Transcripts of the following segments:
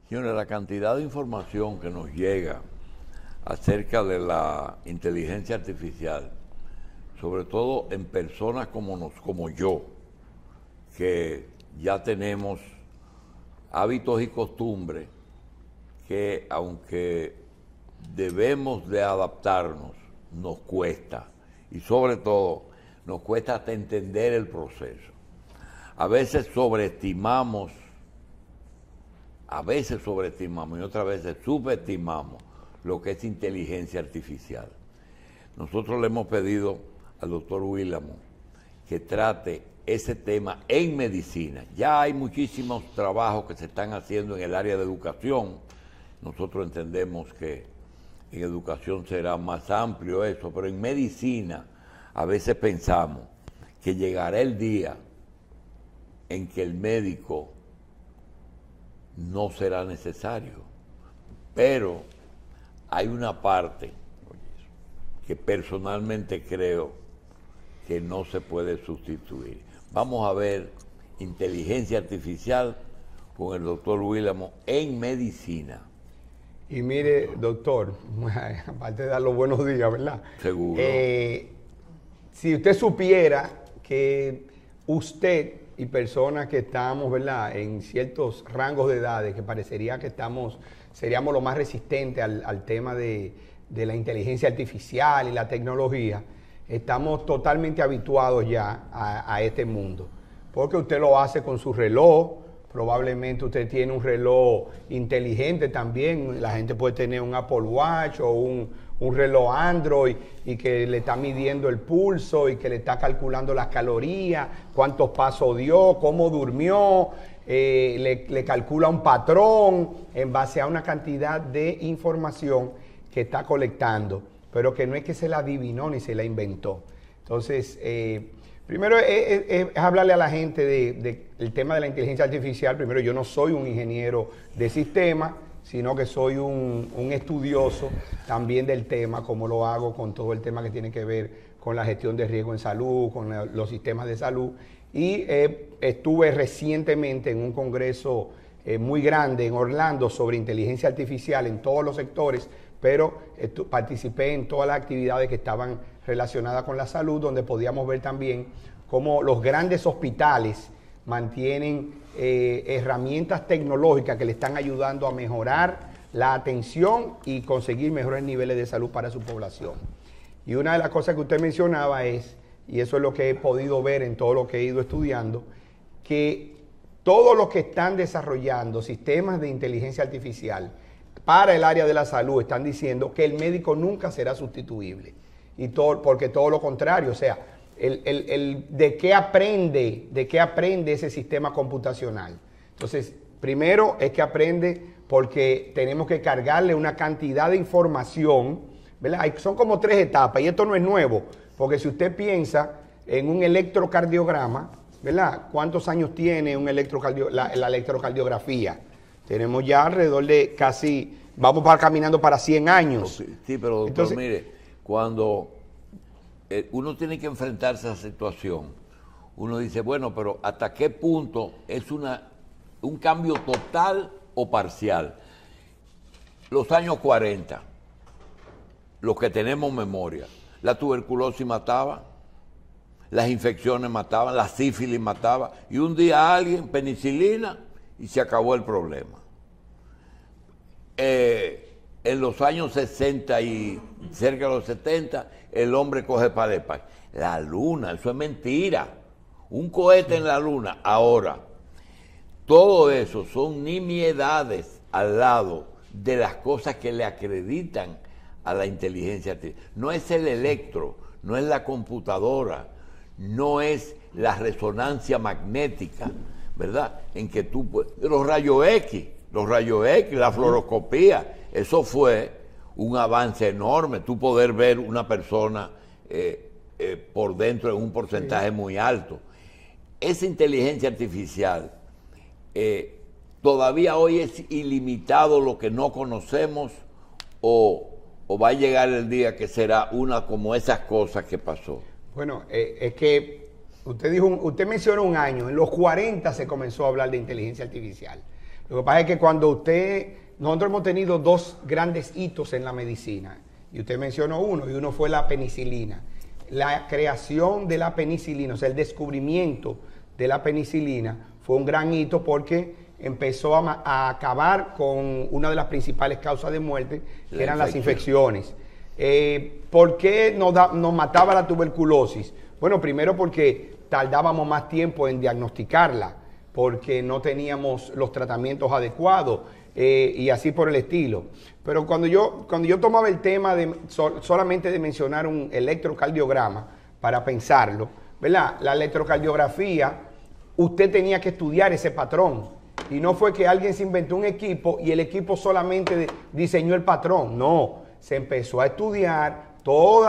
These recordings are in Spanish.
Señores, la cantidad de información que nos llega acerca de la inteligencia artificial, sobre todo en personas como yo, que ya tenemos hábitos y costumbres que, aunque debemos de adaptarnos, nos cuesta. Y sobre todo, nos cuesta hasta entender el proceso. A veces sobreestimamos y otras veces subestimamos lo que es inteligencia artificial. Nosotros le hemos pedido al doctor Willamo que trate ese tema en medicina. Ya hay muchísimos trabajos que se están haciendo en el área de educación. Nosotros entendemos que en educación será más amplio eso, pero en medicina a veces pensamos que llegará el día en que el médico no será necesario. Pero hay una parte que personalmente creo que no se puede sustituir. Vamos a ver inteligencia artificial con el doctor Willamo en medicina. Y mire, doctor, aparte de dar los buenos días, ¿verdad? Seguro. Si usted supiera que usted y personas que estamos, ¿verdad?, en ciertos rangos de edades, que parecería que seríamos lo más resistentes al tema de la inteligencia artificial y la tecnología, estamos totalmente habituados ya a este mundo. Porque usted lo hace con su reloj, probablemente usted tiene un reloj inteligente también, la gente puede tener un Apple Watch o un reloj Android y que le está midiendo el pulso y que le está calculando las calorías, cuántos pasos dio, cómo durmió, le calcula un patrón en base a una cantidad de información que está colectando, pero que no es que se la adivinó ni se la inventó. Entonces, primero es hablarle a la gente del tema de la inteligencia artificial. Primero, yo no soy un ingeniero de sistemas, sino que soy un estudioso también del tema, como lo hago con todo el tema que tiene que ver con la gestión de riesgo en salud, con los sistemas de salud. Y estuve recientemente en un congreso muy grande en Orlando sobre inteligencia artificial en todos los sectores, pero participé en todas las actividades que estaban relacionadas con la salud, donde podíamos ver también cómo los grandes hospitales mantienen herramientas tecnológicas que le están ayudando a mejorar la atención y conseguir mejores niveles de salud para su población. Y una de las cosas que usted mencionaba es, y eso es lo que he podido ver en todo lo que he ido estudiando, que todos los que están desarrollando sistemas de inteligencia artificial para el área de la salud están diciendo que el médico nunca será sustituible. Porque todo lo contrario, o sea, ¿de qué aprende ese sistema computacional? Entonces, primero es que aprende porque tenemos que cargarle una cantidad de información, ¿verdad? Son como 3 etapas y esto no es nuevo, porque si usted piensa en un electrocardiograma, ¿verdad? ¿Cuántos años tiene la electrocardiografía? Tenemos ya alrededor de casi, caminando para 100 años. Sí, pero doctor, entonces, mire, cuando uno tiene que enfrentarse a esa situación, uno dice, bueno, pero ¿hasta qué punto es un cambio total o parcial? Los años 40, los que tenemos memoria, la tuberculosis mataba, las infecciones mataban, la sífilis mataba, y un día alguien, penicilina, y se acabó el problema. En los años 60 y cerca de los 70, el hombre coge para el país. La luna, eso es mentira. Un cohete en la luna. Ahora, todo eso son nimiedades al lado de las cosas que le acreditan a la inteligencia artificial. No es el electro, no es la computadora, no es la resonancia magnética, ¿verdad? En que los rayos X, la fluoroscopía, eso fue un avance enorme. Tú poder ver una persona por dentro en un porcentaje muy alto. Esa inteligencia artificial, todavía hoy es ilimitado lo que no conocemos, o va a llegar el día que será una como esas cosas que pasó. Bueno, es que usted mencionó un año, en los 40 se comenzó a hablar de inteligencia artificial, Lo que pasa es que nosotros hemos tenido dos grandes hitos en la medicina, y usted mencionó uno, y uno fue la penicilina. La creación de la penicilina, o sea, el descubrimiento de la penicilina fue un gran hito porque empezó a acabar con una de las principales causas de muerte, que eran las infecciones. ¿Por qué nos mataba la tuberculosis? Bueno, primero porque tardábamos más tiempo en diagnosticarla, porque no teníamos los tratamientos adecuados y así por el estilo. Pero cuando yo tomaba el tema solamente de mencionar un electrocardiograma para pensarlo, ¿verdad? La electrocardiografía, usted tenía que estudiar ese patrón. Y no fue que alguien se inventó un equipo y el equipo solamente diseñó el patrón. No, se empezó a estudiar todo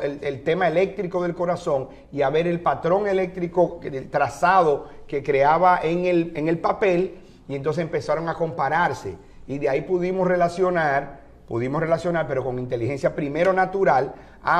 el tema eléctrico del corazón y a ver el patrón eléctrico, el trazado que creaba en el papel, y entonces empezaron a compararse. Y de ahí pudimos relacionar, pero con inteligencia primero natural.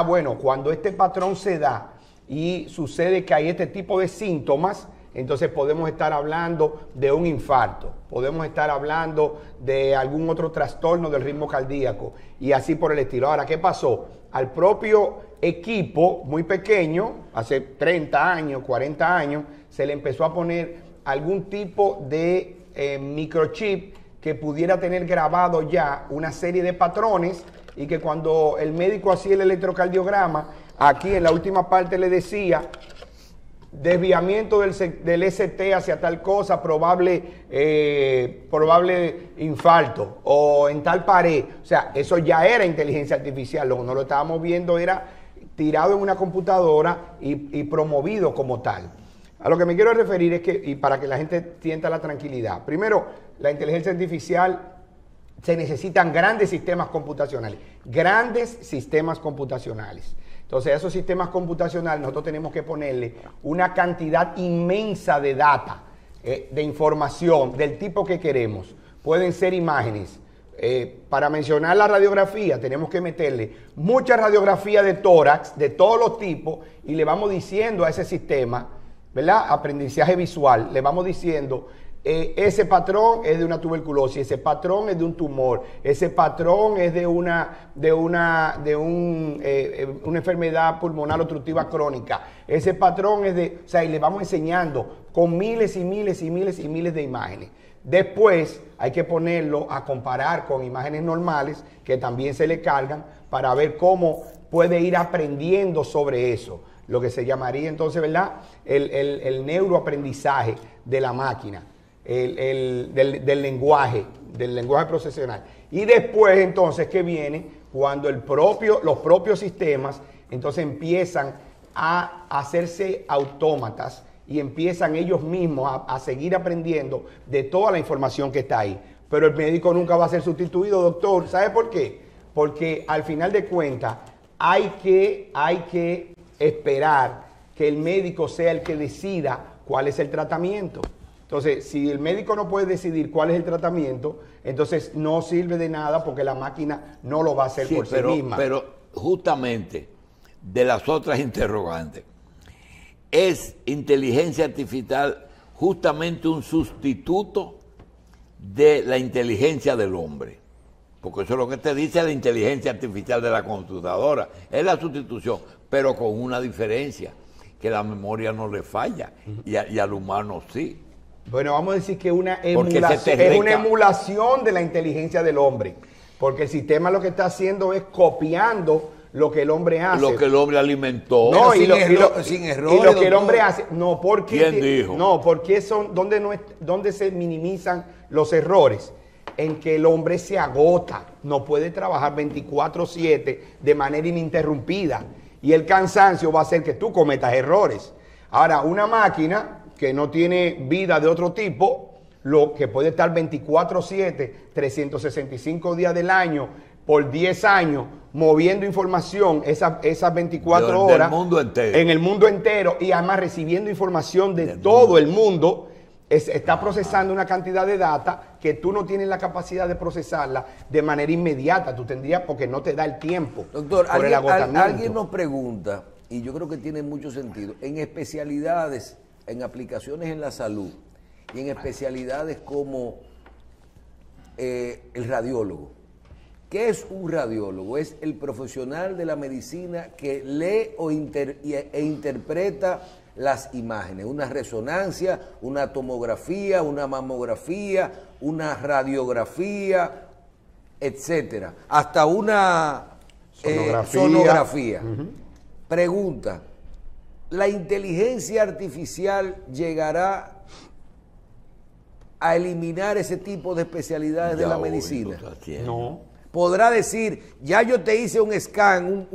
Bueno, cuando este patrón se da y sucede que hay este tipo de síntomas, entonces podemos estar hablando de un infarto, podemos estar hablando de algún otro trastorno del ritmo cardíaco y así por el estilo. Ahora, ¿qué pasó? Al propio equipo muy pequeño, hace 30 años, 40 años, se le empezó a poner algún tipo de microchip que pudiera tener grabado ya una serie de patrones, y que cuando el médico hacía el electrocardiograma, aquí en la última parte le decía desviamiento del ST hacia tal cosa, probable infarto, o en tal pared. O sea, eso ya era inteligencia artificial. Lo que no lo estábamos viendo era tirado en una computadora y promovido como tal. A lo que me quiero referir es que, y para que la gente sienta la tranquilidad, primero, la inteligencia artificial, se necesitan grandes sistemas computacionales, Entonces, a esos sistemas computacionales nosotros tenemos que ponerle una cantidad inmensa de data, de información del tipo que queremos. Pueden ser imágenes. Para mencionar la radiografía, tenemos que meterle mucha radiografía de tórax, de todos los tipos, y le vamos diciendo a ese sistema, ¿verdad? Aprendizaje visual, le vamos diciendo, ese patrón es de una tuberculosis, ese patrón es de un tumor, ese patrón es de una enfermedad pulmonar obstructiva crónica, ese patrón es de, o sea, y le vamos enseñando con miles y miles y miles y miles de imágenes. Después hay que ponerlo a comparar con imágenes normales que también se le cargan para ver cómo puede ir aprendiendo sobre eso, lo que se llamaría entonces, ¿verdad?, el neuroaprendizaje de la máquina. Del lenguaje procesional. Y después entonces que viene cuando los propios sistemas entonces empiezan a hacerse autómatas y empiezan ellos mismos a seguir aprendiendo de toda la información que está ahí. Pero el médico nunca va a ser sustituido, doctor. ¿Sabe por qué? Porque al final de cuentas hay que esperar que el médico sea el que decida cuál es el tratamiento. Entonces, si el médico no puede decidir cuál es el tratamiento, entonces no sirve de nada porque la máquina no lo va a hacer por sí misma. Pero justamente, de las otras interrogantes, ¿es inteligencia artificial justamente un sustituto de la inteligencia del hombre? Porque eso es lo que te dice la inteligencia artificial de la computadora. Es la sustitución, pero con una diferencia, que la memoria no le falla y al humano sí. Bueno, vamos a decir que es una emulación de la inteligencia del hombre, porque el sistema lo que está haciendo es copiando lo que el hombre hace. Lo que el hombre alimentó. No, sin error. Y lo que el hombre hace. No, porque. ¿Quién dijo? No, porque ¿dónde se minimizan los errores? En que el hombre se agota, no puede trabajar 24/7 de manera ininterrumpida. Y el cansancio va a hacer que tú cometas errores. Ahora, una máquina que no tiene vida de otro tipo, lo que puede estar 24/7, 365 días del año, por 10 años, moviendo información esas 24 horas en el mundo entero, y además recibiendo información de todo el mundo, está procesando una cantidad de data que tú no tienes la capacidad de procesarla de manera inmediata. Tú tendrías, porque no te da el tiempo. Doctor, alguien nos pregunta, y yo creo que tiene mucho sentido, en especialidades, en aplicaciones en la salud y en especialidades como el radiólogo. ¿Qué es un radiólogo? Es el profesional de la medicina que lee e interpreta las imágenes, una resonancia, una tomografía, una mamografía, una radiografía, etcétera, hasta una sonografía. Pregunta, ¿la inteligencia artificial llegará a eliminar ese tipo de especialidades de la medicina? No. Podrá decir, ya yo te hice un scan,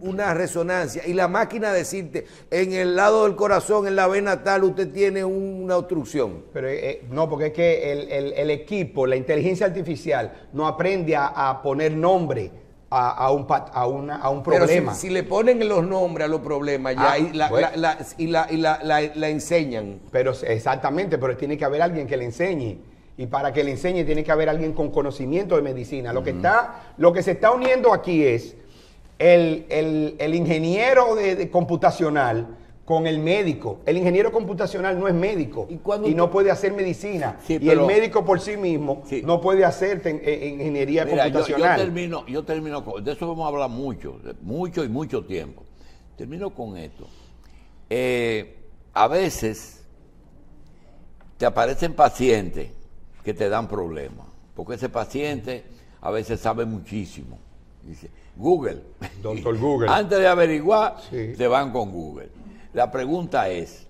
una resonancia, y la máquina decirte, en el lado del corazón, en la vena tal, usted tiene una obstrucción. Pero no, porque es que el equipo, la inteligencia artificial, no aprende a poner nombre a un problema. Pero si le ponen los nombres a los problemas ya la enseñan. Pero exactamente, pero tiene que haber alguien que le enseñe. Y para que le enseñe tiene que haber alguien con conocimiento de medicina. Lo que se está uniendo aquí es el ingeniero computacional con el médico. El ingeniero computacional no es médico y no puede hacer medicina. Sí, y el médico por sí mismo no puede hacer ingeniería computacional. Yo termino de eso vamos a hablar mucho tiempo. Termino con esto. A veces te aparecen pacientes que te dan problemas, porque ese paciente a veces sabe muchísimo. Dice, Google. Doctor Google. Antes de averiguar, te van con Google. La pregunta es,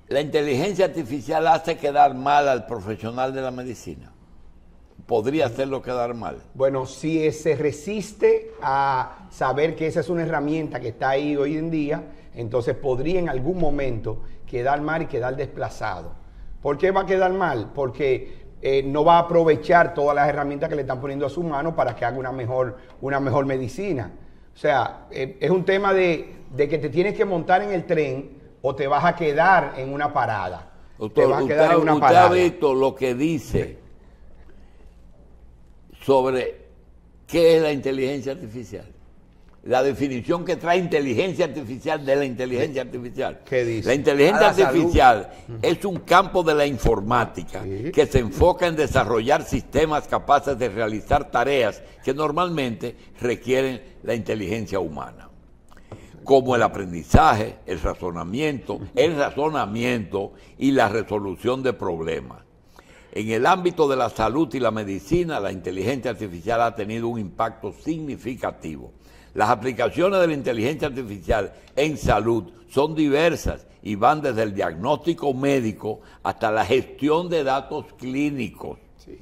¿la inteligencia artificial hace quedar mal al profesional de la medicina? ¿Podría hacerlo quedar mal? Bueno, si se resiste a saber que esa es una herramienta que está ahí hoy en día, entonces podría en algún momento quedar mal y quedar desplazado. ¿Por qué va a quedar mal? Porque no va a aprovechar todas las herramientas que le están poniendo a su mano para que haga una mejor medicina. O sea, es un tema de que te tienes que montar en el tren o te vas a quedar en una parada. Doctor, te vas a quedar en una usted parada. ha visto lo que dice sobre qué es la inteligencia artificial. La definición que trae inteligencia artificial de la inteligencia artificial. ¿Qué dice? La inteligencia artificial es un campo de la informática que se enfoca en desarrollar sistemas capaces de realizar tareas que normalmente requieren la inteligencia humana, como el aprendizaje, el razonamiento y la resolución de problemas. En el ámbito de la salud y la medicina, la inteligencia artificial ha tenido un impacto significativo. Las aplicaciones de la inteligencia artificial en salud son diversas y van desde el diagnóstico médico hasta la gestión de datos clínicos. Sí.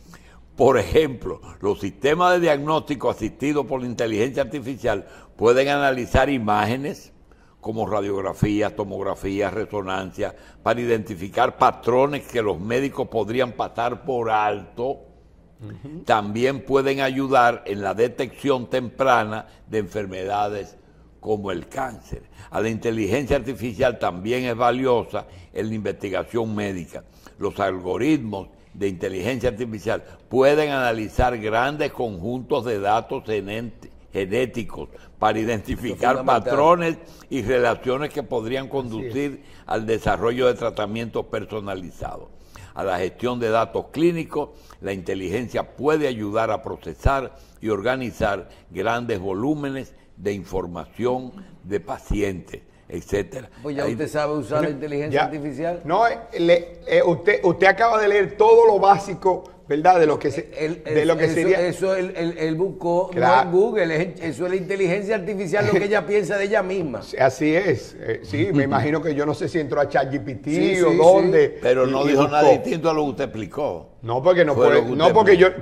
Por ejemplo, los sistemas de diagnóstico asistidos por la inteligencia artificial pueden analizar imágenes como radiografías, tomografías, resonancias, para identificar patrones que los médicos podrían pasar por alto. También pueden ayudar en la detección temprana de enfermedades como el cáncer. A la inteligencia artificial también es valiosa en la investigación médica. Los algoritmos de inteligencia artificial pueden analizar grandes conjuntos de datos genéticos para identificar patrones y relaciones que podrían conducir al desarrollo de tratamientos personalizados. A la gestión de datos clínicos, la inteligencia puede ayudar a procesar y organizar grandes volúmenes de información de pacientes, etcétera. Pues ya usted sabe usar la inteligencia artificial. No, usted acaba de leer todo lo básico, ¿verdad? De lo que sería. Eso él buscó, claro. No en Google, eso es la inteligencia artificial, lo que ella piensa de ella misma. Así es. Sí, me imagino que yo no sé si entró a ChatGPT o dónde. Sí. Pero no dijo nada distinto a lo que usted explicó. No, porque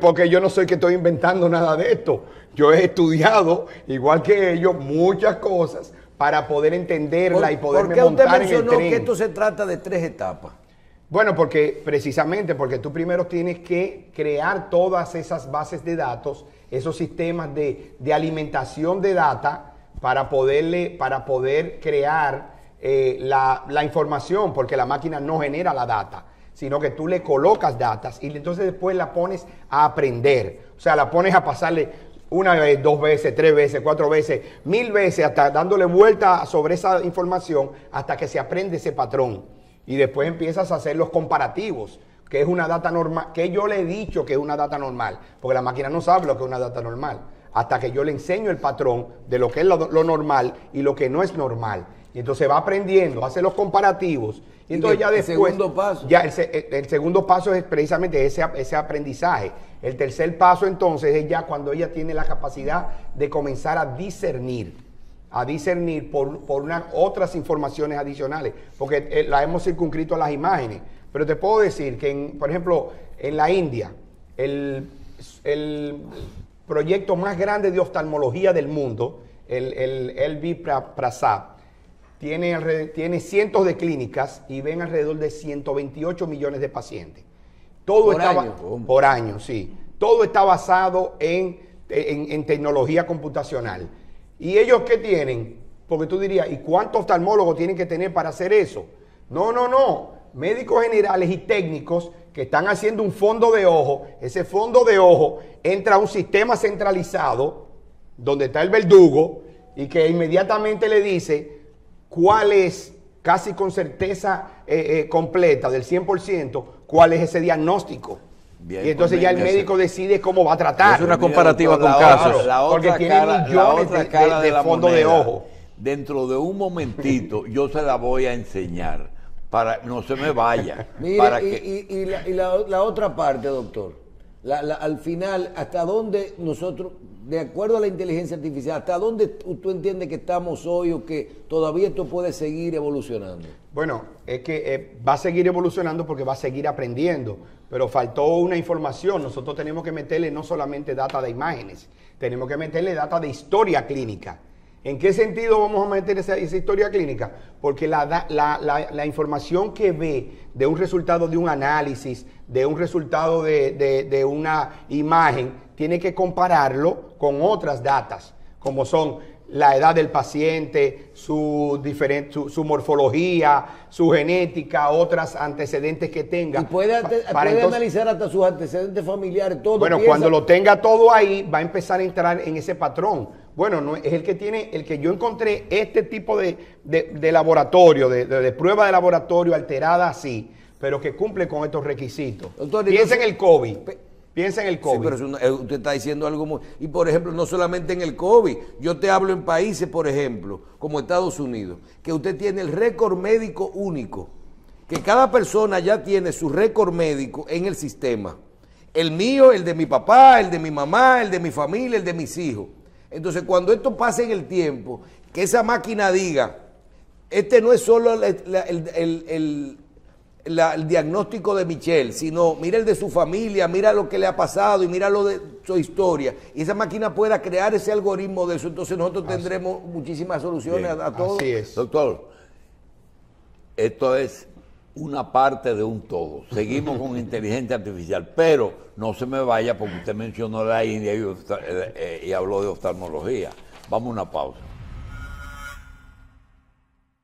porque yo no soy que estoy inventando nada de esto. Yo he estudiado, igual que ellos, muchas cosas para poder entenderla y poderme montar en el tren. ¿Por qué usted mencionó que esto se trata de 3 etapas? Bueno, precisamente porque tú primero tienes que crear todas esas bases de datos, esos sistemas de alimentación de data para poder crear la información, porque la máquina no genera la data, sino que tú le colocas datas y entonces después la pones a aprender. O sea, la pones a pasarle 1 vez, 2 veces, 3 veces, 4 veces, 1000 veces, hasta dándole vuelta sobre esa información hasta que se aprende ese patrón. Y después empiezas a hacer los comparativos. que es una data normal, que yo le he dicho que es una data normal, porque la máquina no sabe lo que es una data normal, hasta que yo le enseño el patrón de lo que es lo normal y lo que no es normal. Y entonces va aprendiendo, hace los comparativos. Y entonces ya después... ¿El segundo paso? Ya el segundo paso es precisamente ese aprendizaje. El tercer paso entonces es ya cuando ella tiene la capacidad de comenzar a discernir por otras informaciones adicionales, porque la hemos circunscrito a las imágenes. Pero te puedo decir que, por ejemplo, en la India, el proyecto más grande de oftalmología del mundo, el LV Prasad, tiene cientos de clínicas y ven alrededor de 128 millones de pacientes. Por año, sí. Todo está basado en tecnología computacional. ¿Y ellos qué tienen? Porque tú dirías, ¿y cuántos oftalmólogos tienen que tener para hacer eso? No. Médicos generales y técnicos que están haciendo un fondo de ojo. Ese fondo de ojo entra a un sistema centralizado donde está el verdugo y que inmediatamente le dice cuál es, casi con certeza completa del 100%, cuál es ese diagnóstico. Bien, y entonces ya el médico decide cómo va a tratar. Es una comparativa con casos. Porque tiene millones de fondo de ojo. Dentro de un momentito yo se la voy a enseñar para no se me vaya. Mire, para la otra parte, doctor. Al final, ¿hasta dónde nosotros, de acuerdo a la inteligencia artificial, hasta dónde tú entiendes que estamos hoy o que todavía esto puede seguir evolucionando? Bueno, es que va a seguir evolucionando porque va a seguir aprendiendo, pero faltó una información. Nosotros tenemos que meterle no solamente data de imágenes, tenemos que meterle data de historia clínica. ¿En qué sentido vamos a meter esa historia clínica? Porque la información que ve de un resultado de un análisis, de un resultado de una imagen, tiene que compararlo con otras datas, como son la edad del paciente, su morfología, su genética, otros antecedentes que tenga. Y puede analizar hasta sus antecedentes familiares, todo. Bueno, cuando lo tenga todo ahí, va a empezar a entrar en ese patrón. Bueno, no, es el que yo encontré este tipo de laboratorio, de prueba de laboratorio alterada así, pero que cumple con estos requisitos. Doctor, Piensa en el COVID. Piensa en el COVID. Sí, pero usted está diciendo algo muy... Y por ejemplo, no solamente en el COVID, yo te hablo en países, por ejemplo, como Estados Unidos, que usted tiene el récord médico único, que cada persona ya tiene su récord médico en el sistema. El mío, el de mi papá, el de mi mamá, el de mi familia, el de mis hijos. Entonces, cuando esto pase en el tiempo, que esa máquina diga, este no es solo el diagnóstico de Michelle, sino mira el de su familia, mira lo que le ha pasado y mira lo de su historia. Y esa máquina pueda crear ese algoritmo de eso, entonces nosotros tendremos muchísimas soluciones a todo. Así es. Doctor, esto es una parte de un todo. Seguimos con inteligencia artificial, pero no se me vaya porque usted mencionó la India y habló de oftalmología. Vamos a una pausa.